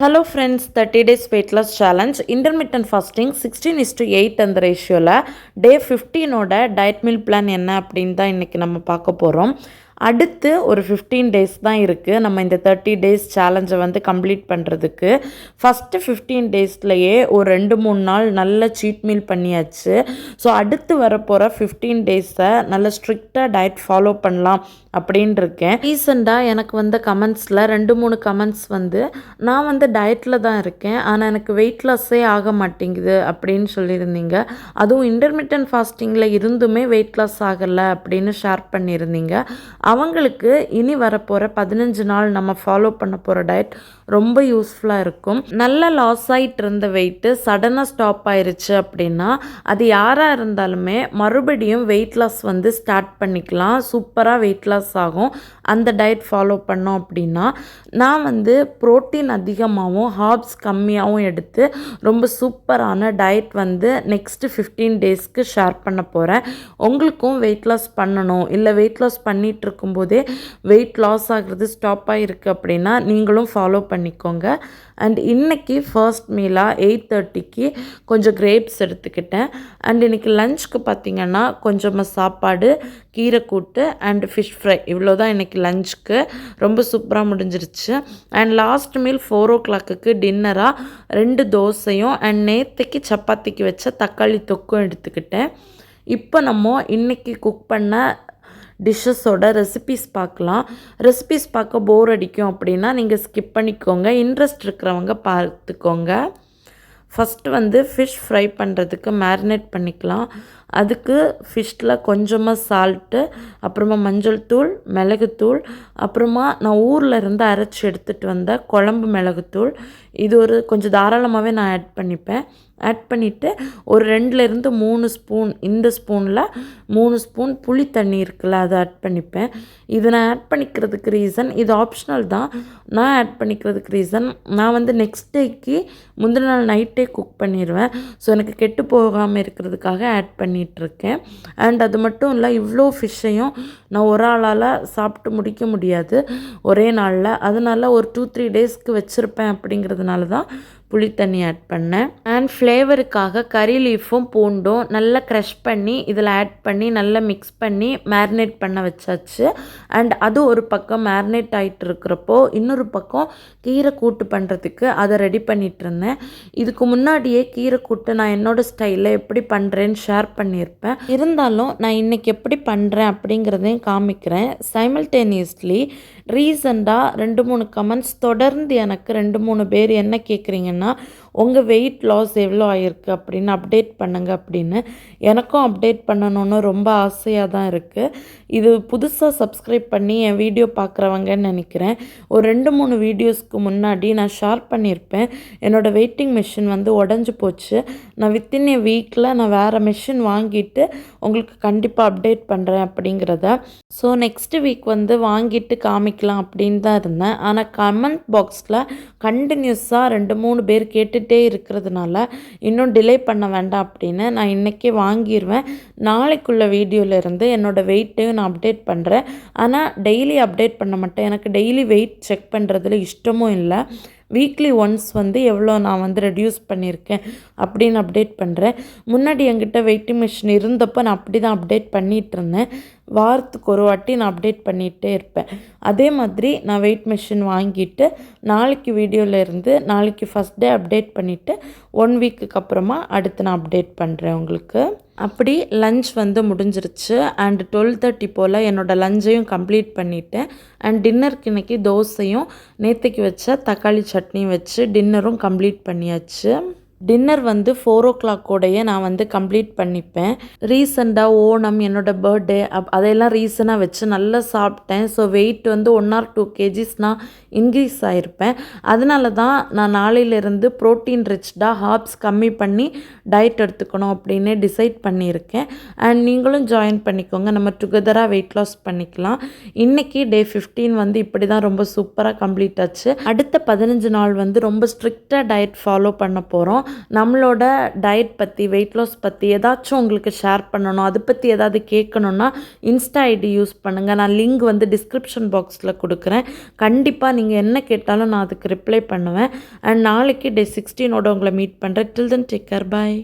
Hello friends, 30 days weight loss challenge intermittent fasting 16:8 அந்த ரேஷியோவில் டே 15ஓட diet meal plan என்ன அப்படின்னு தான் இன்றைக்கி நம்ம பார்க்க போகிறோம். அடுத்து ஒரு 15 டேஸ் தான் இருக்குது நம்ம இந்த 30 டேஸ் சேலஞ்சை வந்து கம்ப்ளீட் பண்ணுறதுக்கு. ஃபஸ்ட்டு 15 டேஸ்லையே ஒரு 2-3 நாள் நல்ல சீட் மீல் பண்ணியாச்சு. ஸோ அடுத்து வரப்போகிற 15 டேஸை நல்ல ஸ்ட்ரிக்டாக டயட் ஃபாலோ பண்ணலாம் அப்படின்னு இருக்கேன். ரீசெண்டாக எனக்கு வந்த கமெண்ட்ஸில் 2-3 கமெண்ட்ஸ் வந்து நான் வந்து டயட்டில் தான் இருக்கேன், ஆனால் எனக்கு வெயிட் லாஸே ஆக மாட்டேங்குது அப்படின்னு சொல்லியிருந்தீங்க. அதுவும் இன்டர்மிட்டன்ட் ஃபாஸ்டிங்கில் இருந்துமே வெயிட் லாஸ் ஆகலை அப்படின்னு ஷேர் பண்ணியிருந்தீங்க. அவங்களுக்கு இனி வரப்போகிற 15 நாள் நம்ம ஃபாலோ பண்ண போகிற டயட் ரொம்ப யூஸ்ஃபுல்லாக இருக்கும். நல்ல லாஸ் ஆகிட்டு இருந்த வெயிட்டு சடனாக ஸ்டாப் ஆயிடுச்சு அப்படின்னா அது யாராக இருந்தாலுமே மறுபடியும் வெயிட் லாஸ் வந்து ஸ்டார்ட் பண்ணிக்கலாம். சூப்பராக வெயிட் லாஸ் ஆகும் அந்த டயட் ஃபாலோ பண்ணோம் அப்படின்னா. நான் வந்து ப்ரோட்டீன் அதிகமாகவும் ஹார்ப்ஸ் கம்மியாகவும் எடுத்து ரொம்ப சூப்பரான டயட் வந்து நெக்ஸ்ட்டு 15 டேஸ்க்கு ஷேர் பண்ண போகிறேன். உங்களுக்கும் வெயிட் லாஸ் பண்ணணும், இல்லை வெயிட் லாஸ் பண்ணிகிட்டு இருக்கும்போதே வெயிட் லாஸ் ஆகிறது ஸ்டாப் ஆகிருக்கு அப்படின்னா நீங்களும் ஃபாலோ பண்ணிக்கோங்க. அண்ட் இன்றைக்கி ஃபர்ஸ்ட் மீலாக 8:30க்கு கொஞ்சம் கிரேப்ஸ் எடுத்துக்கிட்டேன். அண்ட் இன்றைக்கி லஞ்சுக்கு பார்த்திங்கன்னா கொஞ்சமாக சாப்பாடு, கீரை கூட்டு அண்ட் ஃபிஷ் ஃப்ரை, இவ்வளோ தான் இன்றைக்கி லஞ்சுக்கு. ரொம்ப சூப்பராக முடிஞ்சிருச்சு. அண்ட் லாஸ்ட் மீல் 4 o'clock டின்னராக 2 தோசையும் அண்ட் நேற்றுக்கு சப்பாத்திக்கு வச்ச தக்காளி தொக்கும் எடுத்துக்கிட்டேன். இப்போ நம்ம இன்றைக்கி குக் பண்ண டிஷ்ஷஸோட ரெசிபீஸ் பார்க்கலாம். ரெசிபீஸ் பார்க்க போர் அடிக்கும் அப்படின்னா நீங்கள் ஸ்கிப் பண்ணிக்கோங்க, இன்ட்ரெஸ்ட் இருக்கிறவங்க பார்த்துக்கோங்க. ஃபஸ்ட்டு வந்து ஃபிஷ் ஃப்ரை பண்ணுறதுக்கு மேரினேட் பண்ணிக்கலாம். அதுக்கு ஃபிஷ்ஷில் கொஞ்சமாக சால்ட்டு, அப்புறமா மஞ்சள் தூள், மிளகுத்தூள், அப்புறமா நான் ஊரில் இருந்து அரைச்சி எடுத்துகிட்டு வந்த குழம்பு மிளகுத்தூள், இது ஒரு கொஞ்சம் தாராளமாகவே நான் ஆட் பண்ணிப்பேன். ஆட் பண்ணிவிட்டு ஒரு 2-3 ஸ்பூன், இந்த ஸ்பூனில் 3 ஸ்பூன் புளி தண்ணி இருக்குல்ல அதை ஆட் பண்ணிப்பேன். இது நான் ஆட் பண்ணிக்கிறதுக்கு ரீசன், இது ஆப்ஷனல் தான். நான் ஆட் பண்ணிக்கிறதுக்கு ரீசன், நான் வந்து நெக்ஸ்ட் டேக்கு முந்தின நாள் நைட்டே குக் பண்ணிடுவேன். ஸோ எனக்கு கெட்டு போகாமல் இருக்கிறதுக்காக ஆட் பண்ணிகிட்ருக்கேன். அண்ட் அது மட்டும் இல்லை, இவ்வளோ ஃபிஷ்ஷையும் நான் ஒரு ஆளால் சாப்பிட்டு முடிக்க முடியாது ஒரே நாளில். அதனால ஒரு 2-3 டேஸ்க்கு வச்சுருப்பேன். அப்படிங்கிறதுனால தான் புளி தண்ணி ஆட் பண்ணேன். அண்ட் ஃப்ளேவருக்காக கறி லீஃபும் பூண்டும் நல்லா க்ரஷ் பண்ணி இதில் ஆட் பண்ணி நல்லா மிக்ஸ் பண்ணி மேரினேட் பண்ண வச்சாச்சு. அண்ட் அது ஒரு பக்கம் மேரினேட் ஆகிட்டு இருக்கிறப்போ இன்னொரு பக்கம் கீரை கூட்டு பண்ணுறதுக்கு அதை ரெடி பண்ணிகிட்டு இருந்தேன். இதுக்கு முன்னாடியே கீரை கூட்டு நான் என்னோடய ஸ்டைலில் எப்படி பண்ணுறேன்னு ஷேர் பண்ணியிருப்பேன். இருந்தாலும் நான் இன்றைக்கி எப்படி பண்ணுறேன் அப்படிங்கிறதையும் காமிக்கிறேன். சைமல்டேனியஸ்லி ரீசெண்டாக 2-3 கமெண்ட்ஸ் தொடர்ந்து எனக்கு 2-3 பேர் என்ன கேட்குறீங்கன்னா, உங்கள் வெயிட் லாஸ் எவ்வளோ ஆகிருக்கு அப்படின்னு அப்டேட் பண்ணுங்கள் அப்படின்னு. எனக்கும் அப்டேட் பண்ணணுன்னு ரொம்ப ஆசையாக தான் இருக்குது. இது புதுசாக சப்ஸ்கிரைப் பண்ணி என் வீடியோ பார்க்குறவங்கன்னு நினைக்கிறேன். ஒரு 2-3 வீடியோஸ்க்கு முன்னாடி நான் ஷேர் பண்ணியிருப்பேன், என்னோடய வெயிட்டிங் மிஷின் வந்து உடஞ்சி போச்சு. நான் வித்தின் எ வீக்கில் நான் வேறு மிஷின் வாங்கிட்டு உங்களுக்கு கண்டிப்பாக அப்டேட் பண்ணுறேன் அப்படிங்கிறத. ஸோ நெக்ஸ்ட்டு வீக் வந்து வாங்கிட்டு காமிக்கலாம் அப்படின்னு தான் இருந்தேன். ஆனால் கமெண்ட் பாக்ஸில் கண்டினியூஸாக 2-3 பேர் கேட்டுகிட்டே இருக்கிறதுனால இன்னும் டிலே பண்ண வேண்டாம் அப்படின்னு நான் இன்றைக்கே வாங்கிடுவேன். நாளைக்குள்ள வீடியோவிலேருந்து என்னோடய வெயிட்டையும் நான் அப்டேட் பண்ணுறேன். ஆனால் டெய்லி அப்டேட் பண்ண மாட்டேன், எனக்கு டெய்லி வெயிட் செக் பண்ணுறதுல இஷ்டமும் இல்லை. வீக்லி ஒன்ஸ் வந்து எவ்வளோ நான் வந்து ரெடியூஸ் பண்ணியிருக்கேன் அப்படின்னு அப்டேட் பண்ணுறேன். முன்னாடி என்கிட்ட வெயிட்டிங் மிஷின் இருந்தப்போ நான் அப்படி தான் அப்டேட் பண்ணிகிட்டு இருந்தேன். வாரத்துக்கு ஒரு வாட்டி நான் அப்டேட் பண்ணிகிட்டே இருப்பேன். அதே மாதிரி நான் வெயிட் மிஷின் வாங்கிட்டு நாளைக்கு வீடியோவிலேருந்து நாளைக்கு ஃபஸ்ட் டே அப்டேட் பண்ணிவிட்டு 1 வீக்குக்கு அப்புறமா அடுத்து நான் அப்டேட் பண்ணுறேன் உங்களுக்கு. அப்படி லஞ்ச் வந்து முடிஞ்சிருச்சு. அண்ட் 12:30 போல் என்னோடய லஞ்சையும் கம்ப்ளீட் பண்ணிவிட்டேன். அண்ட் டின்னருக்கு இன்றைக்கி தோசையும் நேற்றுக்கு வச்ச தக்காளி சட்னியும் வச்சு டின்னரும் கம்ப்ளீட் பண்ணியாச்சு. டின்னர் வந்து 4 o'clock நான் வந்து கம்ப்ளீட் பண்ணிப்பேன். ரீசெண்டாக ஓணம், என்னோடய பர்த்டே அதையெல்லாம் ரீசனாக வச்சு நல்லா சாப்பிட்டேன். ஸோ வெயிட் வந்து 1 or 2 kgs நான் இன்க்ரீஸ் ஆகிருப்பேன். அதனால தான் நான் நாளையிலேருந்து ப்ரோட்டீன் ரிச்டாக ஹார்ப்ஸ் கம்மி பண்ணி டயட் எடுத்துக்கணும் அப்படின்னு டிசைட் பண்ணியிருக்கேன். அண்ட் நீங்களும் ஜாயின் பண்ணிக்கோங்க, நம்ம டுகெதராக வெயிட் லாஸ் பண்ணிக்கலாம். இன்றைக்கி டே 15 வந்து இப்படி தான் ரொம்ப சூப்பராக கம்ப்ளீட் ஆச்சு. அடுத்த 15 நாள் வந்து ரொம்ப ஸ்ட்ரிக்டாக டயட் ஃபாலோ பண்ண போகிறோம். நம்மளோட டயட் பற்றி, வெயிட் லாஸ் பற்றி ஏதாச்சும் உங்களுக்கு ஷேர் பண்ணணும், அதை பற்றி ஏதாவது கேட்கணுன்னா இன்ஸ்டா ஐடி யூஸ் பண்ணுங்கள். நான் லிங்க் வந்து டிஸ்கிரிப்ஷன் பாக்ஸில் கொடுக்குறேன். கண்டிப்பாக நீங்கள் என்ன கேட்டாலும் நான் அதுக்கு ரிப்ளை பண்ணுவேன். அண்ட் நாளைக்கு டே 16ஓட உங்களை மீட் பண்ணுறேன். டில் தென் டேக் கேர். பாய்.